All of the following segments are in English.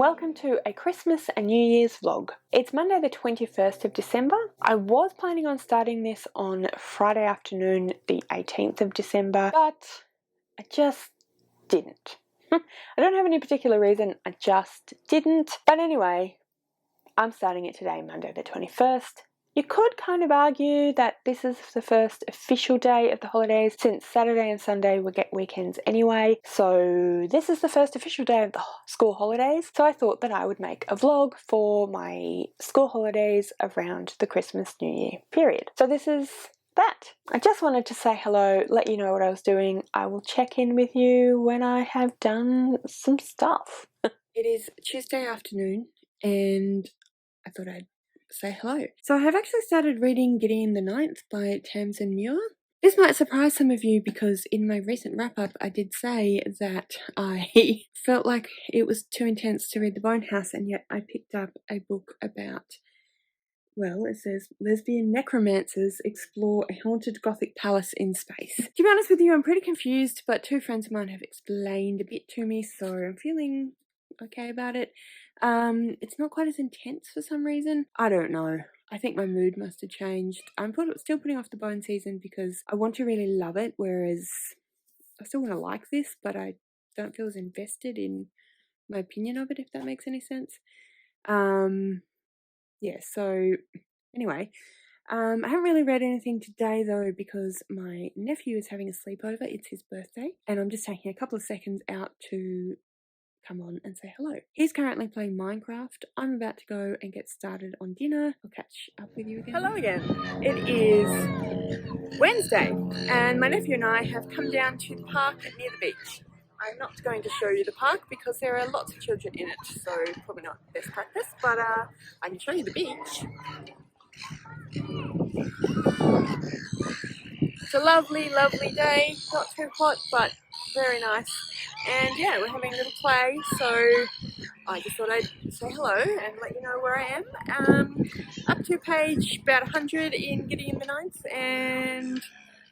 welcome to a Christmas and New Year's vlog. It's Monday the 21st of December. I was planning on starting this on Friday afternoon the 18th of December, but I just didn't. I don't have any particular reason, I just didn't. But anyway, I'm starting it today, Monday the 21st. You could kind of argue that this is the first official day of the holidays, since Saturday and Sunday we get weekends anyway. So this is the first official day of the school holidays. So I thought that I would make a vlog for my school holidays around the Christmas New Year period. So this is that. I just wanted to say hello, let you know what I was doing. I will check in with you when I have done some stuff. It is Tuesday afternoon and I thought I'd say hello. So I have actually started reading Gideon the Ninth by Tamsin Muir. This might surprise some of you because in my recent wrap-up I did say that I felt like it was too intense to read The Bone House, and yet I picked up a book about, well, it says lesbian necromancers explore a haunted gothic palace in space. To be honest with you, I'm pretty confused, but two friends of mine have explained a bit to me, so I'm feeling okay about it. It's not quite as intense for some reason. I don't know. I think my mood must have changed. I'm still putting off the Bone season because I want to really love it, whereas I still want to like this, but I don't feel as invested in my opinion of it, if that makes any sense. Yeah, so anyway, I haven't really read anything today though because my nephew is having a sleepover. It's his birthday, and I'm just taking a couple of seconds out to come on and say hello. He's currently playing Minecraft. I'm about to go and get started on dinner. I'll catch up with you again. Hello again. It is Wednesday and my nephew and I have come down to the park near the beach. I'm not going to show you the park because there are lots of children in it, so probably not best practice, but I can show you the beach. It's a lovely, lovely day. Not too hot, but very nice. And yeah, we're having a little play, so I just thought I'd say hello and let you know where I am. Up to page about 100 in Gideon the Ninth, and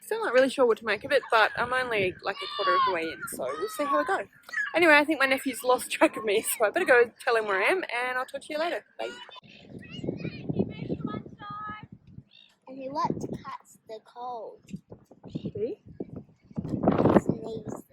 still not really sure what to make of it, but I'm only like a quarter of the way in, so we'll see how we go. Anyway, I think my nephew's lost track of me, so I better go tell him where I am, and I'll talk to you later. Bye. And he likes to catch the cold. See? Sneeze.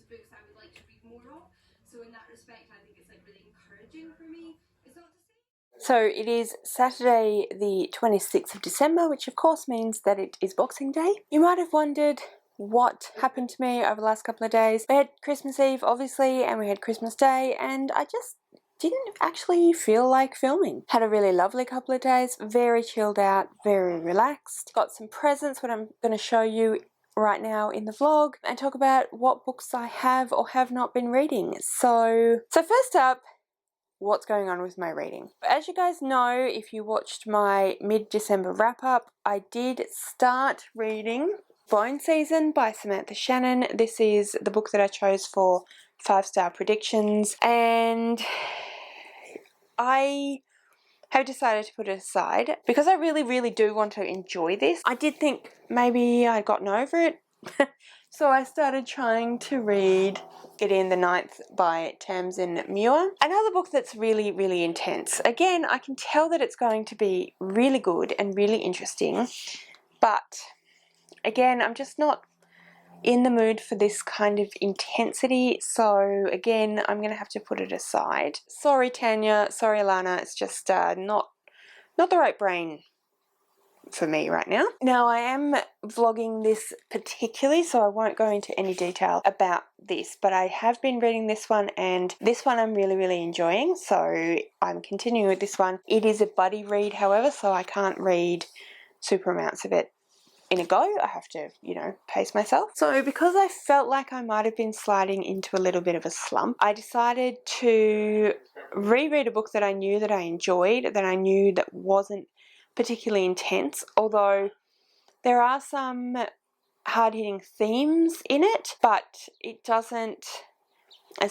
Books I would like to read more of, so in that respect I think it's like really encouraging for me. It's not to say. So it is Saturday the 26th of December, which of course means that it is Boxing Day. You might have wondered what happened to me over the last couple of days. We had Christmas Eve obviously, and we had Christmas Day, and I just didn't actually feel like filming. Had a really lovely couple of days, very chilled out, very relaxed. Got some presents, what I'm going to show you right now in the vlog, and talk about what books I have or have not been reading. So first up, what's going on with my reading. As you guys know, if you watched my mid-December wrap-up, I did start reading Bone Season by Samantha Shannon. This is the book that I chose for 5-star predictions, and I have decided to put it aside because I really do want to enjoy this. I did think maybe I'd gotten over it, so I started trying to read Gideon the Ninth by Tamsin Muir. Another book that's really intense. Again, I can tell that it's going to be really good and really interesting, but again, I'm just not in the mood for this kind of intensity, so again I'm going to have to put it aside. Sorry Tanya, sorry Alana, it's just not the right brain for me right now. Now I am vlogging this particularly, so I won't go into any detail about this, but I have been reading this one, and this one I'm really enjoying, so I'm continuing with this one. It is a buddy read, however, so I can't read super amounts of it in a go. I have to, you know, pace myself. So because I felt like I might have been sliding into a little bit of a slump, I decided to reread a book that I knew that I enjoyed, that I knew that wasn't particularly intense, although there are some hard-hitting themes in it, but it's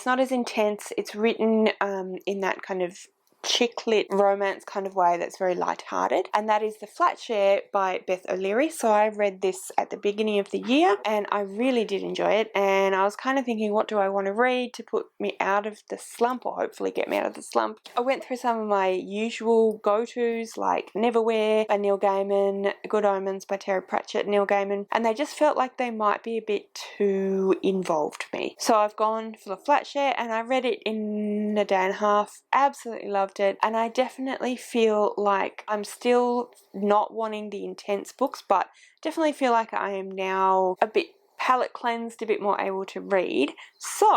not as intense. It's written in that kind of chick lit romance kind of way that's very light-hearted, and that is The Flat Share by Beth O'Leary. So I read this at the beginning of the year and I really did enjoy it, and I was kind of thinking, what do I want to read to put me out of the slump, or hopefully get me out of the slump. I went through some of my usual go-tos like Neverwhere by Neil Gaiman, Good Omens by Terry Pratchett, Neil Gaiman, and they just felt like they might be a bit too involved for me. So I've gone for The Flat Share, and I read it in a day and a half, absolutely loved it, and I definitely feel like I'm still not wanting the intense books, but definitely feel like I am now a bit palate cleansed, a bit more able to read. So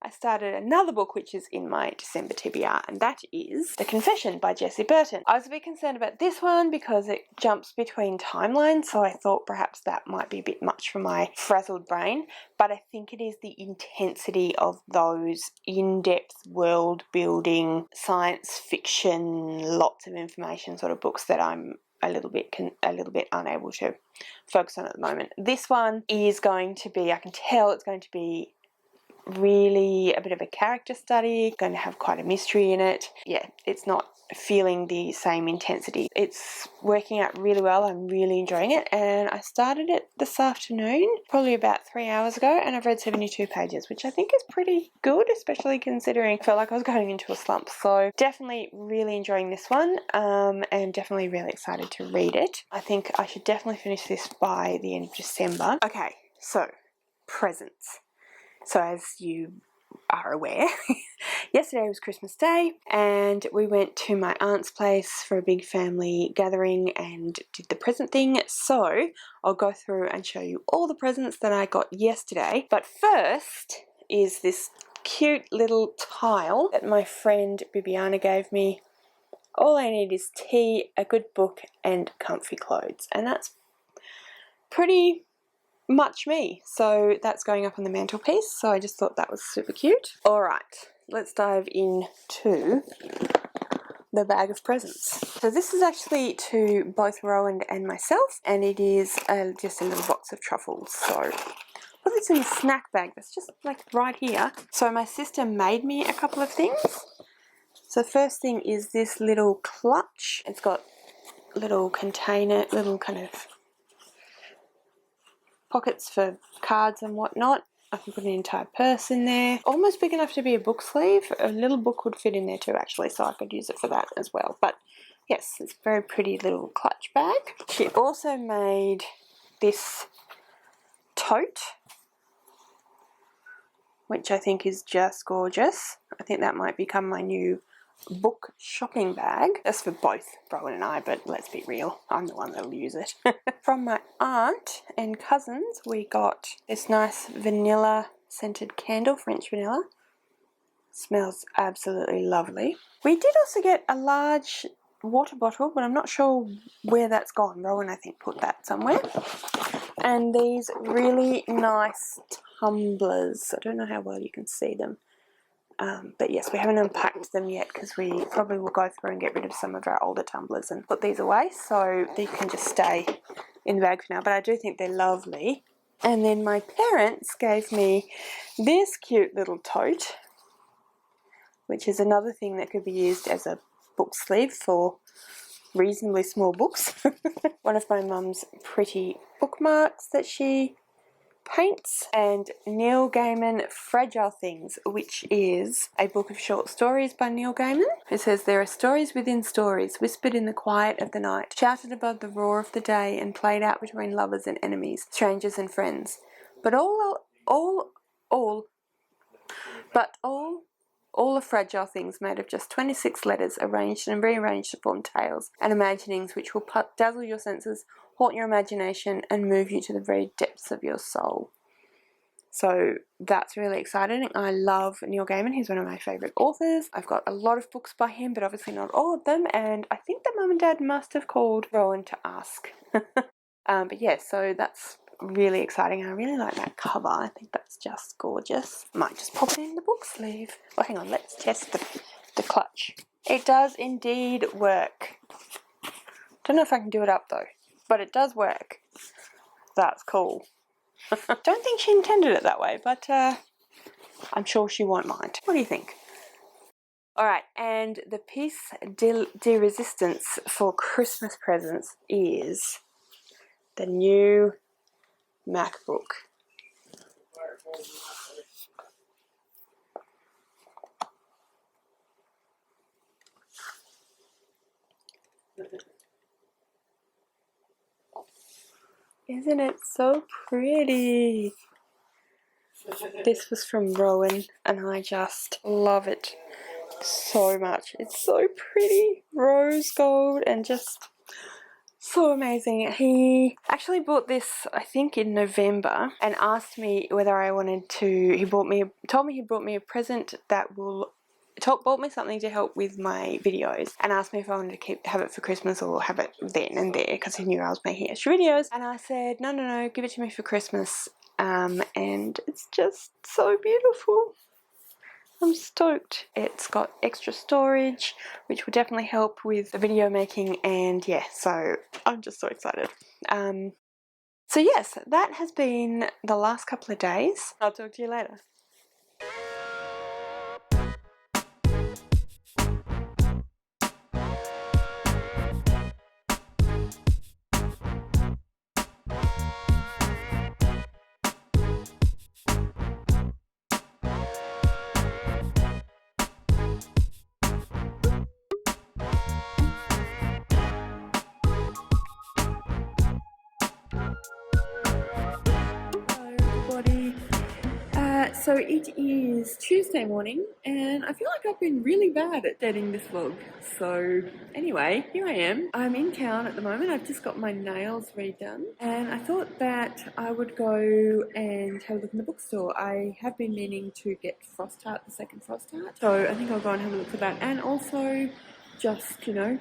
I started another book which is in my December TBR, and that is The Confession by Jessie Burton. I was a bit concerned about this one because it jumps between timelines, so I thought perhaps that might be a bit much for my frazzled brain, but I think it is the intensity of those in-depth world building, science fiction, lots of information sort of books that I'm a little bit unable to focus on at the moment. This one is going to be, I can tell it's going to be really a bit of a character study, going to have quite a mystery in it. Yeah, it's not feeling the same intensity. It's working out really well. I'm really enjoying it, and I started it this afternoon, probably about 3 hours ago, and I've read 72 pages, which I think is pretty good, especially considering I felt like I was going into a slump. So definitely really enjoying this one, and definitely really excited to read it. I think I should definitely finish this by the end of December. Okay, so presents. So as you are aware, yesterday was Christmas Day, and we went to my aunt's place for a big family gathering and did the present thing. So I'll go through and show you all the presents that I got yesterday. But first is this cute little tile that my friend Bibiana gave me. All I need is tea, a good book, and comfy clothes, and that's pretty much me. So that's going up on the mantelpiece, so I just thought that was super cute. Alright, let's dive into the bag of presents. So this is actually to both Rowan and myself, and it is just a little box of truffles. So put this in a snack bag that's just like right here. So my sister made me a couple of things. So the first thing is this little clutch. It's got little container, little kind of pockets for cards and whatnot. I can put an entire purse in there. Almost big enough to be a book sleeve. A little book would fit in there too, actually, so I could use it for that as well. But yes, it's a very pretty little clutch bag. She also made this tote, which I think is just gorgeous. I think that might become my new book shopping bag. That's for both Rowan and I, but let's be real, I'm the one that'll use it. From my aunt and cousins, we got this nice vanilla scented candle, French vanilla. Smells absolutely lovely. We did also get a large water bottle, but I'm not sure where that's gone. Rowan, I think, put that somewhere. And these really nice tumblers. I don't know how well you can see them. But yes, we haven't unpacked them yet because we probably will go through and get rid of some of our older tumblers and put these away, so they can just stay in the bag for now, but I do think they're lovely. And then my parents gave me this cute little tote, which is another thing that could be used as a book sleeve for reasonably small books. One of my mum's pretty bookmarks that she paints, and Neil Gaiman Fragile Things, which is a book of short stories by Neil Gaiman. It says, there are stories within stories, whispered in the quiet of the night, shouted above the roar of the day, and played out between lovers and enemies, strangers and friends. But all are fragile things made of just 26 letters arranged and rearranged to form tales and imaginings which will dazzle your senses, haunt your imagination, and move you to the very depths of your soul. So that's really exciting. I love Neil Gaiman. He's one of my favourite authors. I've got a lot of books by him, but obviously not all of them, and I think that Mum and Dad must have called Rowan to ask. But yeah, so that's really exciting. I really like that cover. I think that's just gorgeous. Might just pop it in the book sleeve. Oh, hang on, let's test the clutch. It does indeed work. Don't know if I can do it up though, but it does work. That's cool. Don't think she intended it that way, but I'm sure she won't mind. What do you think? Alright, and the piece de resistance for Christmas presents is the new MacBook. Isn't it so pretty? This was from Rowan and I just love it so much. It's so pretty, rose gold and just so amazing. He actually bought this, I think, in November and asked me whether I wanted to. Told me he brought me a present that will. Bought me something to help with my videos and asked me if I wanted to have it for Christmas or have it then and there because he knew I was making extra videos. And I said, no, give it to me for Christmas. And it's just so beautiful. I'm stoked. It's got extra storage, which will definitely help with the video making, and yeah, so I'm just so excited. So yes, that has been the last couple of days. I'll talk to you later. So it is Tuesday morning and I feel like I've been really bad at editing this vlog. So anyway, here I am. I'm in town at the moment. I've just got my nails redone and I thought that I would go and have a look in the bookstore. I have been meaning to get Frost Heart, the second Frost Heart. So I think I'll go and have a look for that and also just, you know,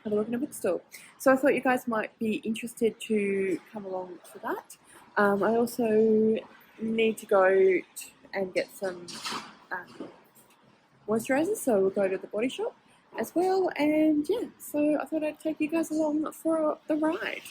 have a look in a bookstore. So I thought you guys might be interested to come along for that. I also need to go and get some moisturizer, so we'll go to the body shop as well, and yeah, so I thought I'd take you guys along for the ride.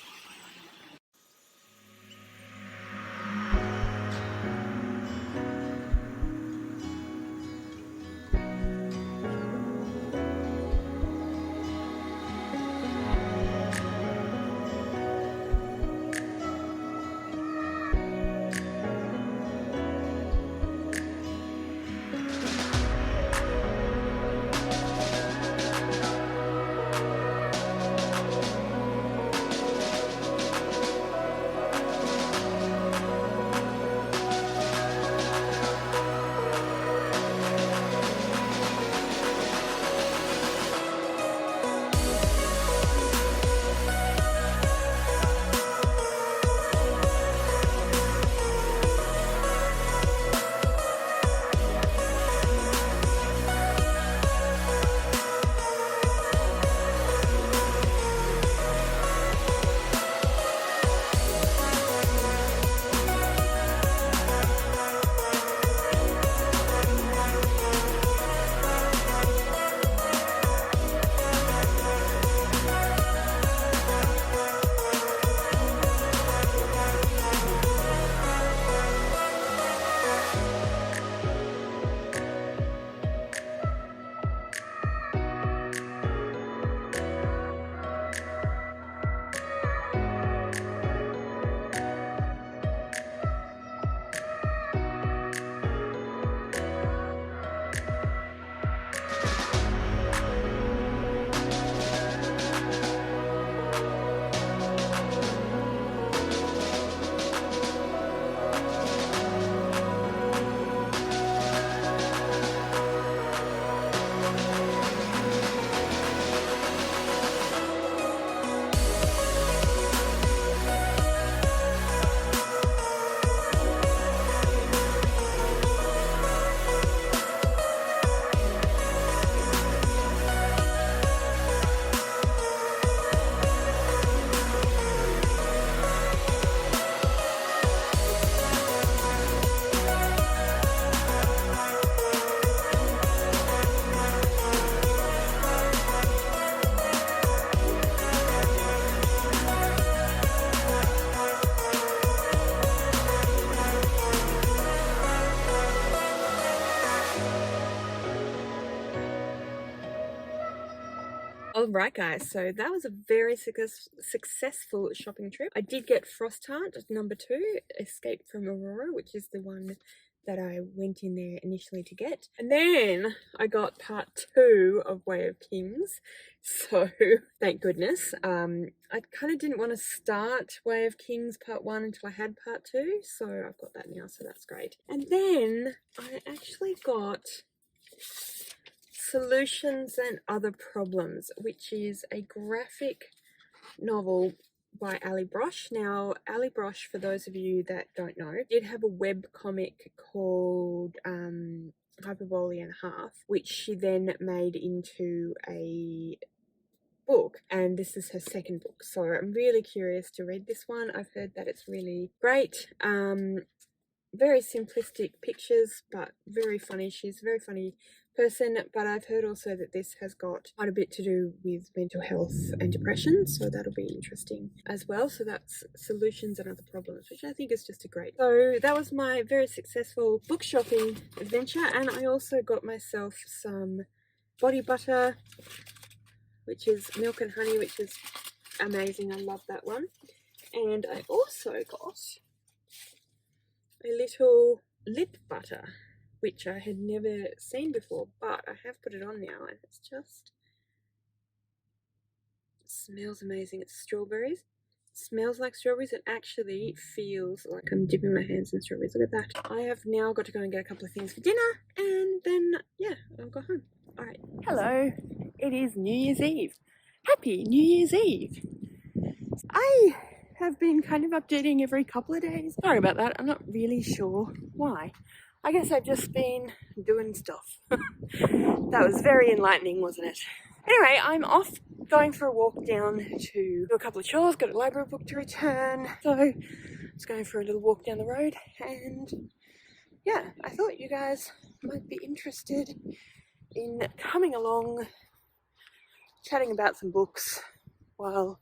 Alright guys, so that was a very successful shopping trip. I did get Frost Heart number 2, Escape from Aurora, which is the one that I went in there initially to get. And then I got part 2 of Way of Kings, so thank goodness. I kind of didn't want to start Way of Kings part 1 until I had part 2, so I've got that now, so that's great. And then I actually got Solutions and Other Problems, which is a graphic novel by Ali Brosh. Now, Ali Brosh, for those of you that don't know, did have a web comic called Hyperbole and Half, which she then made into a book, and this is her second book, so I'm really curious to read this one. I've heard that it's really great. Very simplistic pictures, but very funny. She's a very funny person, but I've heard also that this has got quite a bit to do with mental health and depression, so that'll be interesting as well. So that's Solutions and Other Problems, which I think is just a great. So that was my very successful book shopping adventure, and I also got myself some body butter, which is milk and honey, which is amazing. I love that one. And I also got a little lip butter, which I had never seen before, but I have put it on now, and it's just, it smells amazing. It's strawberries. It smells like strawberries. It actually feels like I'm dipping my hands in strawberries. Look at that. I have now got to go and get a couple of things for dinner, and then, yeah, I'll go home. Alright. Hello. It is New Year's Eve. Happy New Year's Eve. I have been kind of updating every couple of days. Sorry about that. I'm not really sure why. I guess I've just been doing stuff. That was very enlightening, wasn't it? Anyway, I'm off going for a walk down to do a couple of chores, got a library book to return. So I'm just going for a little walk down the road, and yeah, I thought you guys might be interested in coming along, chatting about some books while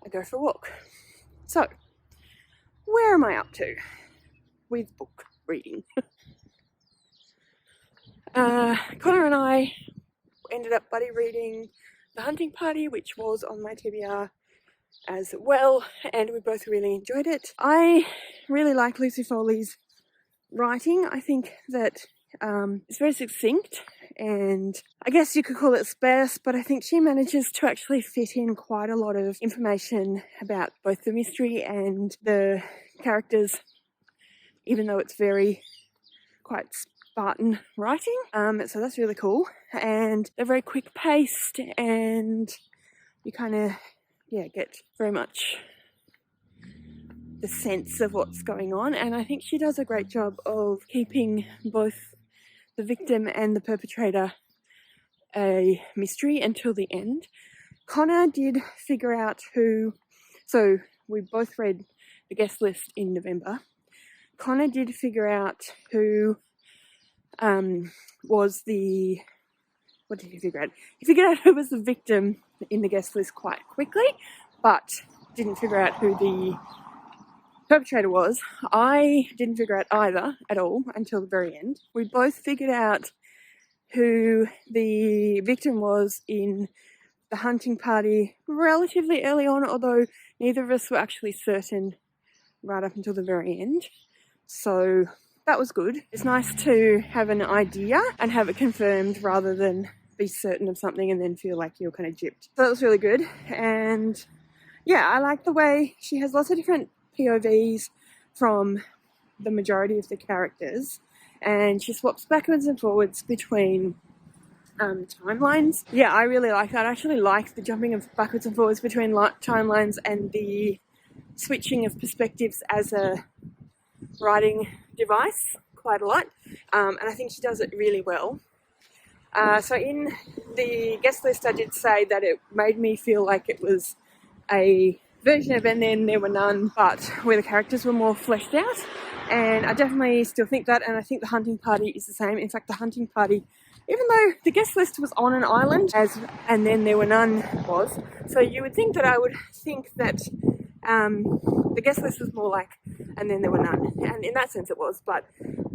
I go for a walk. So, where am I up to with book reading? Connor and I ended up buddy reading The Hunting Party, which was on my TBR as well, and we both really enjoyed it. I really like Lucy Foley's writing. I think that it's very succinct, and I guess you could call it sparse, but I think she manages to actually fit in quite a lot of information about both the mystery and the characters, even though it's very quite Spartan writing. So that's really cool, and they're very quick paced, and you kind of get very much the sense of what's going on, and I think she does a great job of keeping both the victim and the perpetrator a mystery until the end. Connor did figure out who, so we both read The Guest List in November. Connor did figure out who was the, what did he figure out? He figured out who was the victim in The Guest List quite quickly, but didn't figure out who the perpetrator was. I didn't figure out either at all until the very end. We both figured out who the victim was in The Hunting Party relatively early on, although neither of us were actually certain right up until the very end. So that was good. It's nice to have an idea and have it confirmed rather than be certain of something and then feel like you're kind of gypped. So that was really good. And yeah, I like the way she has lots of different POVs from the majority of the characters, and she swaps backwards and forwards between timelines. Yeah, I really like that. I actually like the jumping of backwards and forwards between timelines and the switching of perspectives as a writing device quite a lot, and I think she does it really well. So in the guest list I did say that it made me feel like it was a version of And Then There Were None, but where the characters were more fleshed out, and I definitely still think that, and I think The Hunting Party is the same. In fact, The Hunting Party, even though the guest list was on an island, as And Then There Were None was, so you would think that I would think that the guest list was more like And Then There Were None, and in that sense it was, but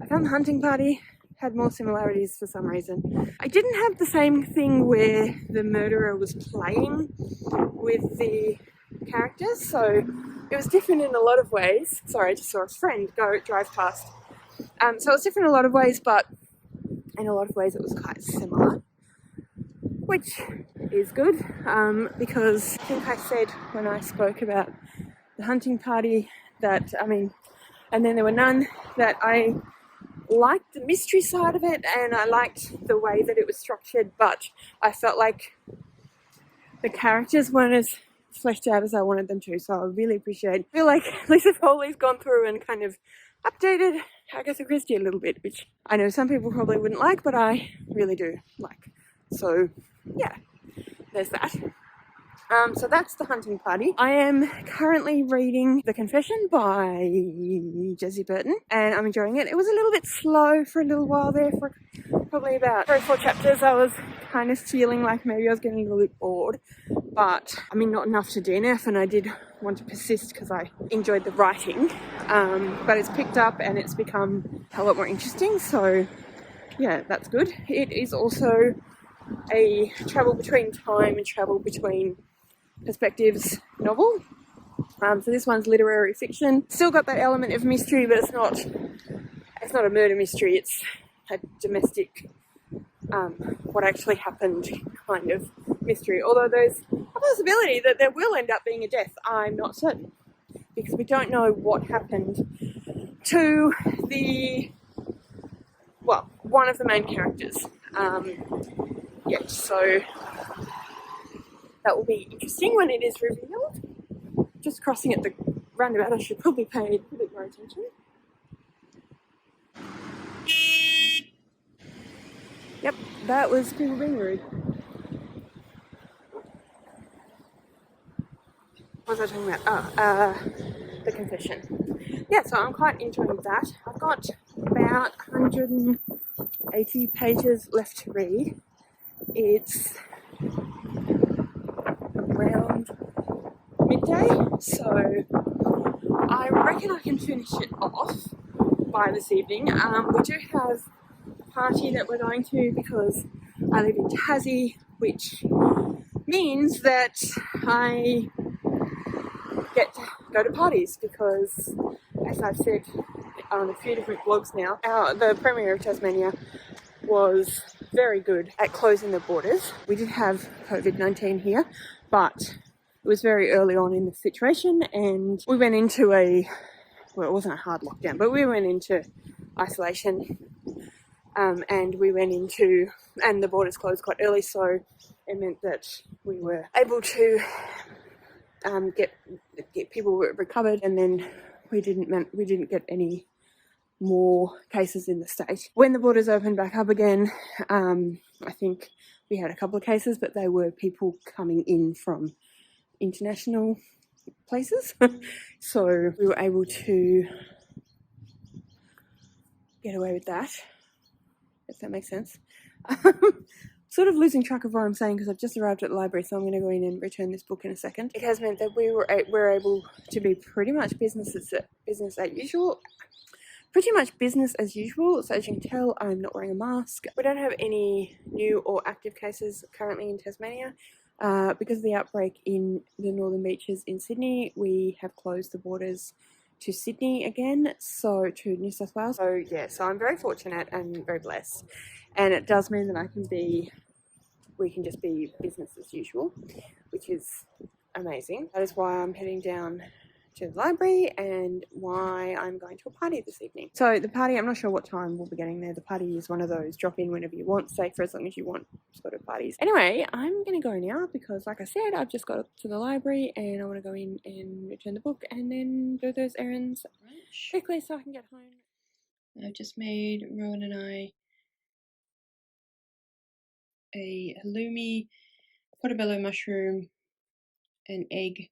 I found The Hunting Party had more similarities for some reason. I didn't have the same thing where the murderer was playing with the characters, so it was different in a lot of ways. Sorry, I just saw a friend drive past. So it was different in a lot of ways, but in a lot of ways it was quite similar, which is good, because I think I said when I spoke about the hunting party that, and then there were none, that I liked the mystery side of it and I liked the way that it was structured, but I felt like the characters weren't as fleshed out as I wanted them to, so I really I feel like Lisa Foley's gone through and kind of updated Agatha Christie a little bit, which I know some people probably wouldn't like, but I really do like. So yeah, there's that. So that's The Hunting Party. I am currently reading The Confession by Jessie Burton, and I'm enjoying it. It was a little bit slow for a little while there, for probably about 3 or 4 chapters. I was kind of feeling like maybe I was getting a little bit bored, but not enough to DNF, and I did want to persist because I enjoyed the writing. But it's picked up and it's become a lot more interesting, so yeah, that's good. It is also a travel between time and travel between perspectives novel. So this one's literary fiction. Still got that element of mystery, but it's not a murder mystery, it's a domestic what actually happened kind of mystery. Although there's a possibility that there will end up being a death, I'm not certain, because we don't know what happened to one of the main characters yet, so that will be interesting when it is revealed. Just crossing at the roundabout, I should probably pay a bit more attention. Yep, that was people being rude. What was I talking about? The Confession. Yeah, so I'm quite enjoying that. I've got about 180 pages left to read. It's around midday, so I reckon I can finish it off by this evening. We do have a party that we're going to because I live in Tassie, which means that I get to go to parties because, as I've said on a few different vlogs now, the Premier of Tasmania was very good at closing the borders. We did have COVID-19 here, but it was very early on in the situation, and we went into it wasn't a hard lockdown, but we went into isolation, and the borders closed quite early, so it meant that we were able to get people recovered, and then we didn't get any more cases in the state. When the borders opened back up again, I think we had a couple of cases, but they were people coming in from international places. So we were able to get away with that, if that makes sense. Sort of losing track of what I'm saying because I've just arrived at the library, so I'm going to go in and return this book in a second. It has meant that we're able to be pretty much business as usual. Pretty much business as usual, so as you can tell, I'm not wearing a mask. We don't have any new or active cases currently in Tasmania. Because of the outbreak in the Northern Beaches in Sydney, we have closed the borders to Sydney again, so to New South Wales. So yeah, so I'm very fortunate and very blessed. And it does mean that we can just be business as usual, which is amazing. That is why I'm heading down to the library and why I'm going to a party this evening. So the party, I'm not sure what time we'll be getting there. The party is one of those drop in whenever you want, stay for as long as you want sort of parties. Anyway, I'm going to go now because, like I said, I've just got up to the library and I want to go in and return the book and then do those errands quickly so I can get home. I've just made Rowan and I a halloumi, portobello mushroom, and egg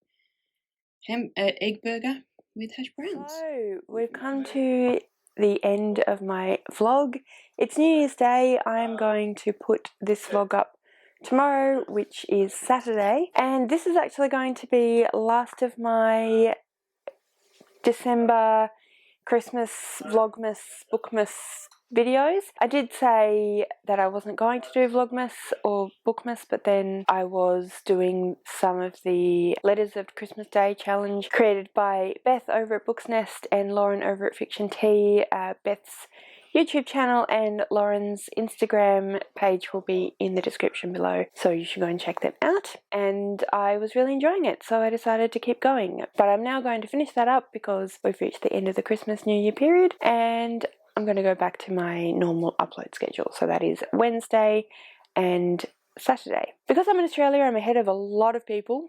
burger with hash browns. So we've come to the end of my vlog. It's New Year's Day. I'm going to put this vlog up tomorrow, which is Saturday, and this is actually going to be last of my December Christmas Vlogmas, Bookmas videos. I did say that I wasn't going to do Vlogmas or Bookmas, but then I was doing some of the Letters of Christmas Day challenge created by Beth over at Booksnest and Lauren over at Fiction Tea. Beth's YouTube channel and Lauren's Instagram page will be in the description below, so you should go and check them out. And I was really enjoying it, so I decided to keep going. But I'm now going to finish that up because we've reached the end of the Christmas New Year period, and I'm going to go back to my normal upload schedule. So that is Wednesday and Saturday. Because I'm in Australia, I'm ahead of a lot of people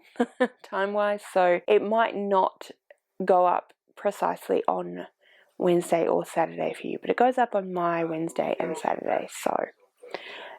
time-wise, so it might not go up precisely on Wednesday or Saturday for you, but it goes up on my Wednesday and Saturday. So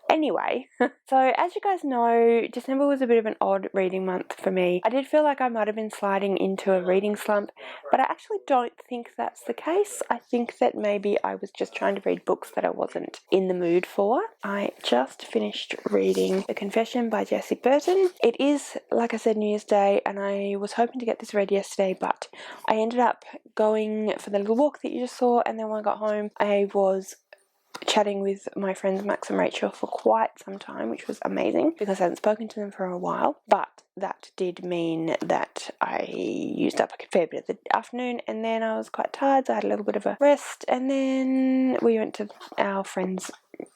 anyway, so as you guys know, December was a bit of an odd reading month for me. I did feel like I might have been sliding into a reading slump, but I actually don't think that's the case. I think that maybe I was just trying to read books that I wasn't in the mood for. I just finished reading The Confession by Jessie Burton. It is, like I said, New Year's Day, and I was hoping to get this read yesterday, but I ended up going for the little walk that you just saw, and then when I got home, I was chatting with my friends Max and Rachel for quite some time, which was amazing because I hadn't spoken to them for a while. But that did mean that I used up a fair bit of the afternoon, and then I was quite tired, so I had a little bit of a rest, and then we went to our friends'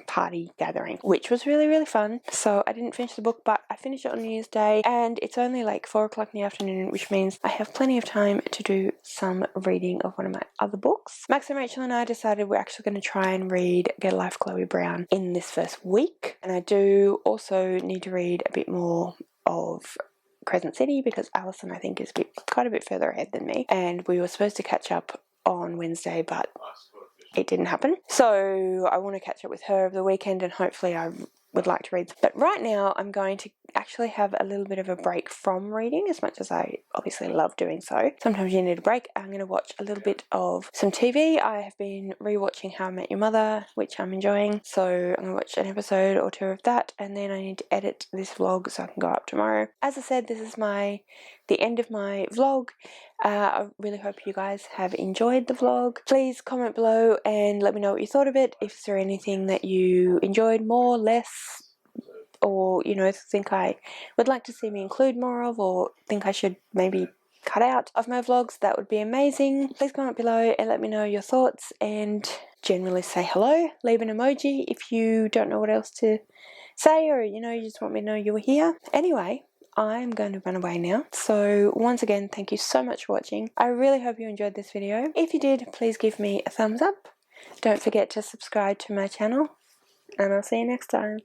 party gathering, which was really, really fun. So I didn't finish the book, but I finished it on New Year's Day, and it's only like 4 o'clock in the afternoon, which means I have plenty of time to do some reading of one of my other books. Max and Rachel and I decided we're actually going to try and read Get a Life, Chloe Brown in this first week, and I do also need to read a bit more of Crescent City because Alison, I think, is quite a bit further ahead than me, and we were supposed to catch up on Wednesday, but it didn't happen. So I want to catch up with her over the weekend, and hopefully I would like to read. But right now I'm going to actually have a little bit of a break from reading, as much as I obviously love doing so. Sometimes you need a break. I'm going to watch a little bit of some TV. I have been rewatching How I Met Your Mother, which I'm enjoying. So I'm going to watch an episode or two of that, and then I need to edit this vlog so I can go up tomorrow. As I said, this is the end of my vlog. I really hope you guys have enjoyed the vlog. Please comment below and let me know what you thought of it. If there anything that you enjoyed more, less, or think I would like to see me include more of, or think I should maybe cut out of my vlogs, that would be amazing. Please comment below and let me know your thoughts, and generally say hello. Leave an emoji if you don't know what else to say, or you just want me to know you were here. Anyway, I'm going to run away now. So once again, thank you so much for watching. I really hope you enjoyed this video. If you did, please give me a thumbs up. Don't forget to subscribe to my channel, and I'll see you next time.